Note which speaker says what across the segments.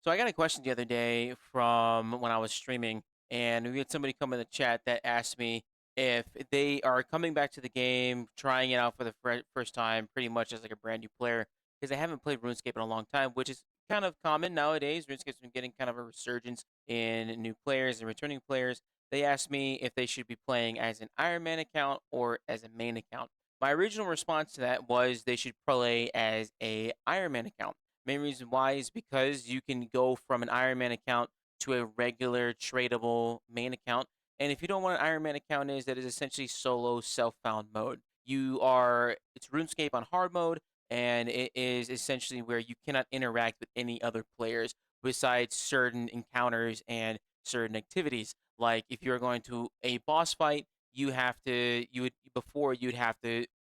Speaker 1: So I got a question the other day from when I was streaming, and we had somebody come in the chat that asked me if they are coming back to the game, trying it out for the first time, pretty much as like a brand new player, because they haven't played RuneScape in a long time, which is kind of common nowadays. RuneScape's been getting kind of a resurgence in new players and returning players. They asked me if they should be playing as an Ironman account or as a main account. My original response to that was they should play as a Ironman account. Main reason why is because you can go from an Ironman account to a regular tradable main account. And if you don't know what an Ironman account is, that is essentially solo self-found mode. It's RuneScape on hard mode, and it is essentially where you cannot interact with any other players besides certain encounters and certain activities. Like if you're going to a boss fight, you'd have to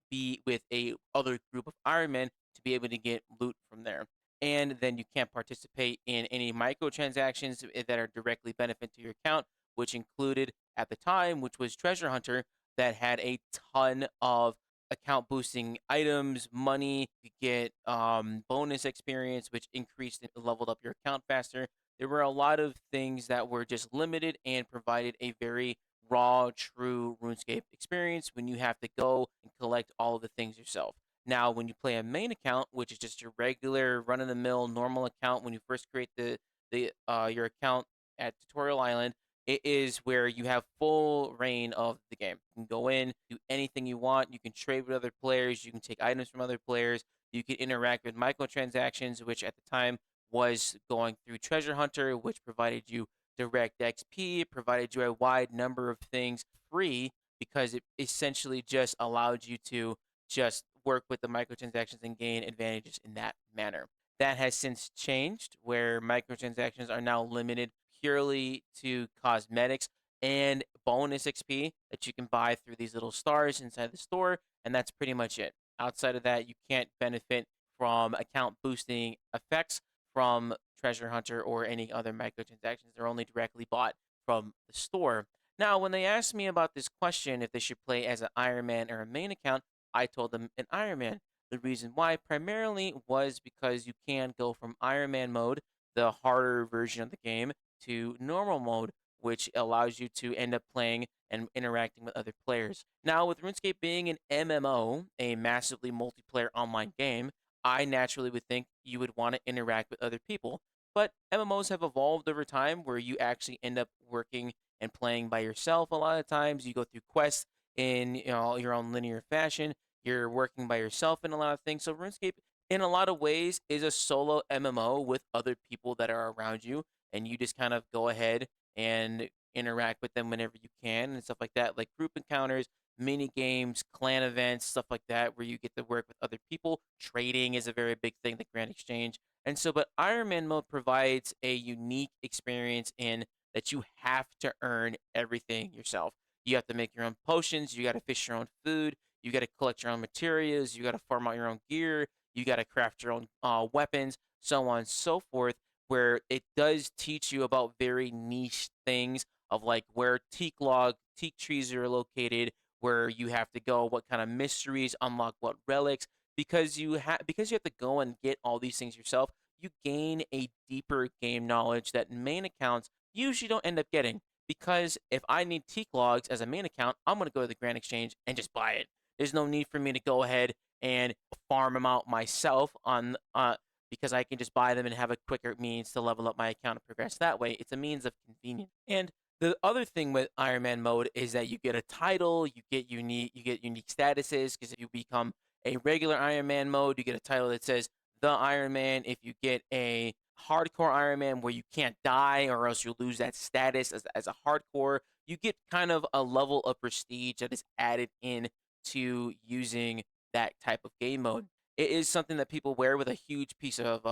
Speaker 1: be with a other group of Ironmen to be able to get loot from there, and then you can't participate in any microtransactions that are directly benefit to your account, which included at the time, which was Treasure Hunter, that had a ton of account boosting items, money. You get bonus experience, which increased and leveled up your account faster. There were a lot of things that were just limited and provided a very raw, true RuneScape experience when you have to go and collect all of the things yourself. Now, when you play a main account, which is just your regular run-of-the-mill normal account, when you first create the your account at Tutorial Island, it is where you have full reign of the game. You can go in, do anything you want. You can trade with other players. You can take items from other players. You can interact with microtransactions, which at the time was going through Treasure Hunter, which provided you direct XP, provided you a wide number of things free because it essentially just allowed you to just work with the microtransactions and gain advantages in that manner. That has since changed, where microtransactions are now limited purely to cosmetics and bonus XP that you can buy through these little stars inside the store, and that's pretty much it. Outside of that, you can't benefit from account boosting effects from Treasure Hunter or any other microtransactions. They're only directly bought from the store. Now, when they asked me about this question, if they should play as an Iron Man or a main account, I told them an Iron Man. The reason why primarily was because you can go from Iron Man mode, the harder version of the game, to normal mode, which allows you to end up playing and interacting with other players. Now, with RuneScape being an MMO, a massively multiplayer online game, I naturally would think you would want to interact with other people. But MMOs have evolved over time where you actually end up working and playing by yourself a lot of times. You go through quests in your own linear fashion. You're working by yourself in a lot of things. So RuneScape, in a lot of ways, is a solo MMO with other people that are around you, and you just kind of go ahead and interact with them whenever you can and stuff like that, like group encounters, mini games, clan events, stuff like that, where you get to work with other people. Trading is a very big thing, the Grand Exchange. And so, but Iron Man mode provides a unique experience in that you have to earn everything yourself. You have to make your own potions, you got to fish your own food, you got to collect your own materials, you got to farm out your own gear, you got to craft your own weapons, so on and so forth, where it does teach you about very niche things of like where teak trees are located, where you have to go, what kind of mysteries unlock what relics, because you have to go and get all these things yourself. You gain a deeper game knowledge that main accounts usually don't end up getting. Because if I need teak logs as a main account, I'm gonna go to the Grand Exchange and just buy it. There's no need for me to go ahead and farm them out myself on because I can just buy them and have a quicker means to level up my account and progress that way. It's a means of convenience. And the other thing with Iron Man mode is that you get a title, you get unique statuses because if you become a regular Iron Man mode, you get a title that says the Iron Man. If you get a hardcore Iron Man where you can't die or else you lose that status as a hardcore, you get kind of a level of prestige that is added in to using that type of game mode. It is something that people wear with a huge piece of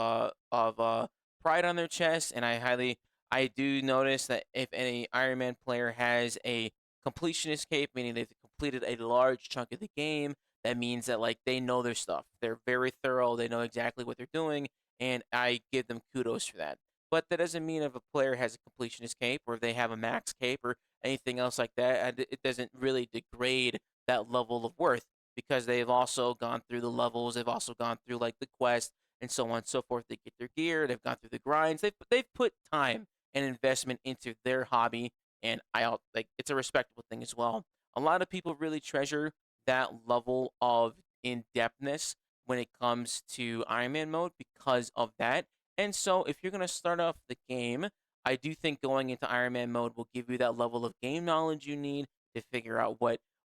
Speaker 1: pride on their chest, and I do notice that if any Iron Man player has a completionist cape, meaning they've completed a large chunk of the game, that means that like they know their stuff. They're very thorough. They know exactly what they're doing, and I give them kudos for that. But that doesn't mean if a player has a completionist cape or if they have a max cape or anything else like that, it doesn't really degrade that level of worth because they've also gone through the levels. They've also gone through like the quest. and so on and so forth. They get their gear, they've gone through the grinds, they've put time and investment into their hobby, and like it's a respectable thing as well. A lot of people really treasure that level of in-depthness when it comes to Ironman mode because of that. And so if you're gonna start off the game, I do think going into Ironman mode will give you that level of game knowledge you need to figure out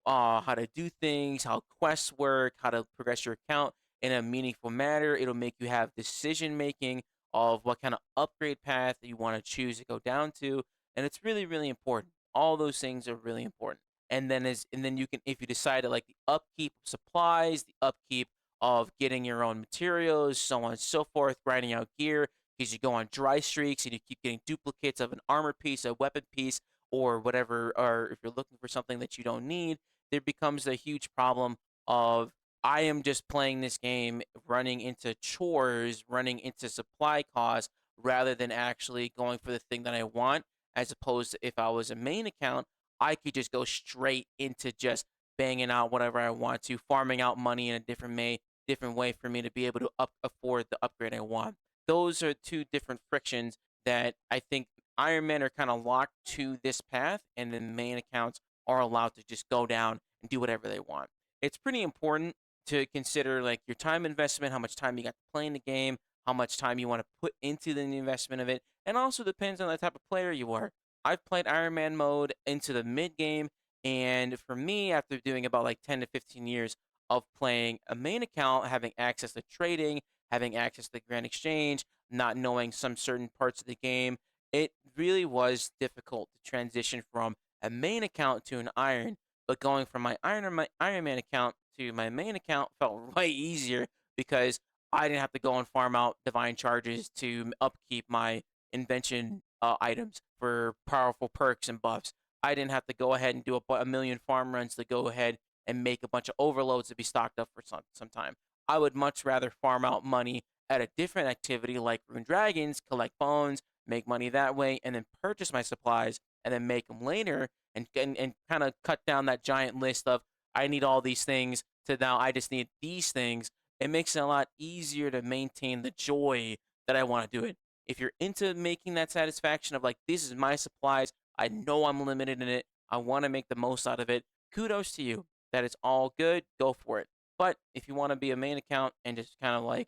Speaker 1: how to do things, how quests work, how to progress your account in a meaningful manner. It'll make you have decision making of what kind of upgrade path you want to choose to go down to, and it's really, really important. All those things are really important. And then you can, if you decide to like the upkeep of supplies, the upkeep of getting your own materials, so on and so forth, grinding out gear, because you go on dry streaks and you keep getting duplicates of an armor piece, a weapon piece, or whatever, or if you're looking for something that you don't need, there becomes a huge problem of I am just playing this game, running into chores, running into supply costs, rather than actually going for the thing that I want. As opposed to if I was a main account, I could just go straight into just banging out whatever I want to, farming out money in a different way for me to be able to afford the upgrade I want. Those are two different frictions that I think Iron Men are kind of locked to this path, and the main accounts are allowed to just go down and do whatever they want. It's pretty important to consider like your time investment, how much time you got to play in the game, how much time you want to put into the investment of it, and also depends on the type of player you are. I've played Iron Man mode into the mid game, and for me, after doing about like 10 to 15 years of playing a main account, having access to trading, having access to the Grand Exchange, not knowing some certain parts of the game, it really was difficult to transition from a main account to an Iron. But going from my Iron Man account to my main account felt way easier because I didn't have to go and farm out divine charges to upkeep my invention items for powerful perks and buffs. I didn't have to go ahead and do a million farm runs to go ahead and make a bunch of overloads to be stocked up for some time. I would much rather farm out money at a different activity like Rune Dragons, collect bones, make money that way, and then purchase my supplies and then make them later and kind of cut down that giant list of I need all these things to now I just need these things. It makes it a lot easier to maintain the joy that I want to do it. If you're into making that satisfaction of like, this is my supplies, I know I'm limited in it, I want to make the most out of it, kudos to you. That is all good, go for it. But if you want to be a main account and just kind of like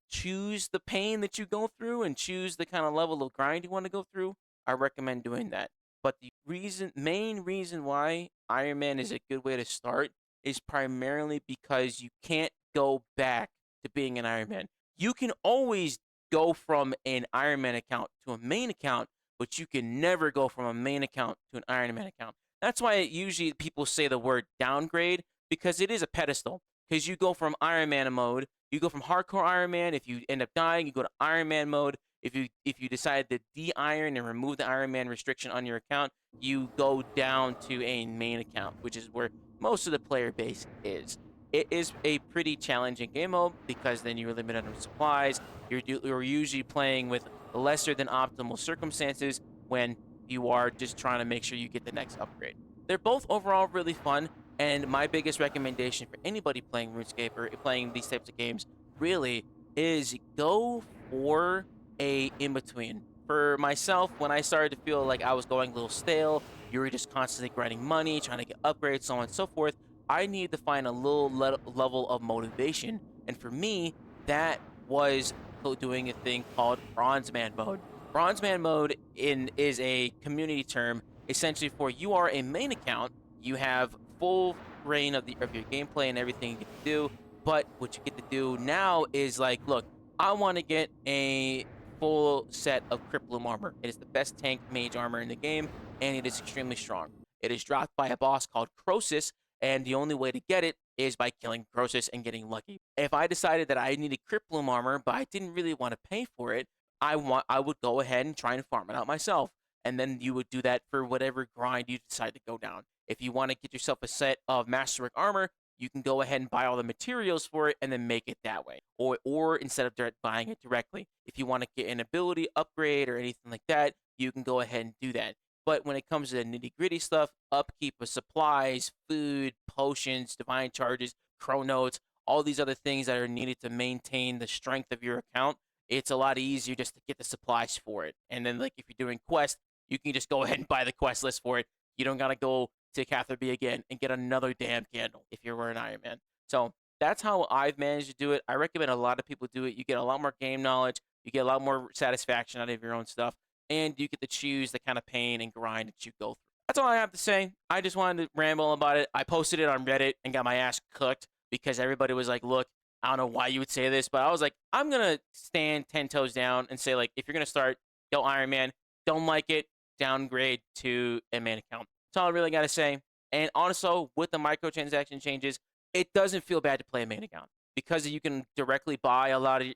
Speaker 1: choose the pain that you go through and choose the kind of level of grind you want to go through, I recommend doing that. But the main reason why Iron Man is a good way to start is primarily because you can't go back to being an Iron Man. You can always go from an Iron Man account to a main account, but you can never go from a main account to an Iron Man account. That's why usually people say the word downgrade, because it is a pedestal. Because you go from Iron Man mode, you go from hardcore Iron Man. If you end up dying, you go to Iron Man mode. If you decide to de-iron and remove the Iron Man restriction on your account, you go down to a main account, which is where most of the player base is. It is a pretty challenging game mode because then you're limited on supplies. You're usually playing with lesser than optimal circumstances when you are just trying to make sure you get the next upgrade. They're both overall really fun, and my biggest recommendation for anybody playing RuneScape or playing these types of games really is go for a in between. For myself, when I started to feel like I was going a little stale, you were just constantly grinding money, trying to get upgrades, so on and so forth. I needed to find a little level of motivation, and for me, that was doing a thing called Bronzeman mode. Bronzeman mode is a community term essentially for you are a main account, you have full reign of your gameplay and everything you get to do, but what you get to do now is like, look, I want to get a full set of Cripplume armor. It is the best tank mage armor in the game, and it is extremely strong. It is dropped by a boss called Croesus, and the only way to get it is by killing Croesus and getting lucky. If I decided that I needed Cripplume armor, but I didn't really want to pay for it, I would go ahead and try and farm it out myself. And then you would do that for whatever grind you decide to go down. If you want to get yourself a set of Masterwork armor, you can go ahead and buy all the materials for it and then make it that way. Or instead of buying it directly, if you want to get an ability upgrade or anything like that, you can go ahead and do that. But when it comes to the nitty gritty stuff, upkeep of supplies, food, potions, divine charges, chronotes, all these other things that are needed to maintain the strength of your account, it's a lot easier just to get the supplies for it. And then, like, if you're doing quests, you can just go ahead and buy the quest list for it. You don't gotta go to Catherby again and get another damn candle if you're wearing Iron Man. So that's how I've managed to do it. I recommend a lot of people do it. You get a lot more game knowledge, you get a lot more satisfaction out of your own stuff, and you get to choose the kind of pain and grind that you go through. That's all I have to say. I just wanted to ramble about it. I posted it on Reddit and got my ass cooked because everybody was like, look, I don't know why you would say this, but I was like, I'm going to stand 10 toes down and say, like, if you're going to start, go Iron Man. Don't like it, downgrade to a main account. That's all I really got to say. And also, with the microtransaction changes, it doesn't feel bad to play a main account because you can directly buy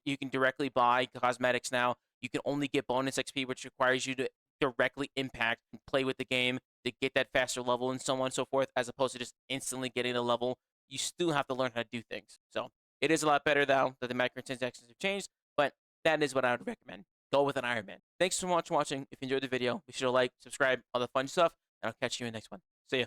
Speaker 1: you can directly buy cosmetics now. You can only get bonus XP, which requires you to directly impact and play with the game to get that faster level and so on and so forth, as opposed to just instantly getting a level. You still have to learn how to do things. So it is a lot better now that the microtransactions have changed, but that is what I would recommend. Go with an Iron Man. Thanks so much for watching. If you enjoyed the video, be sure to like, subscribe, all the fun stuff, and I'll catch you in the next one. See ya.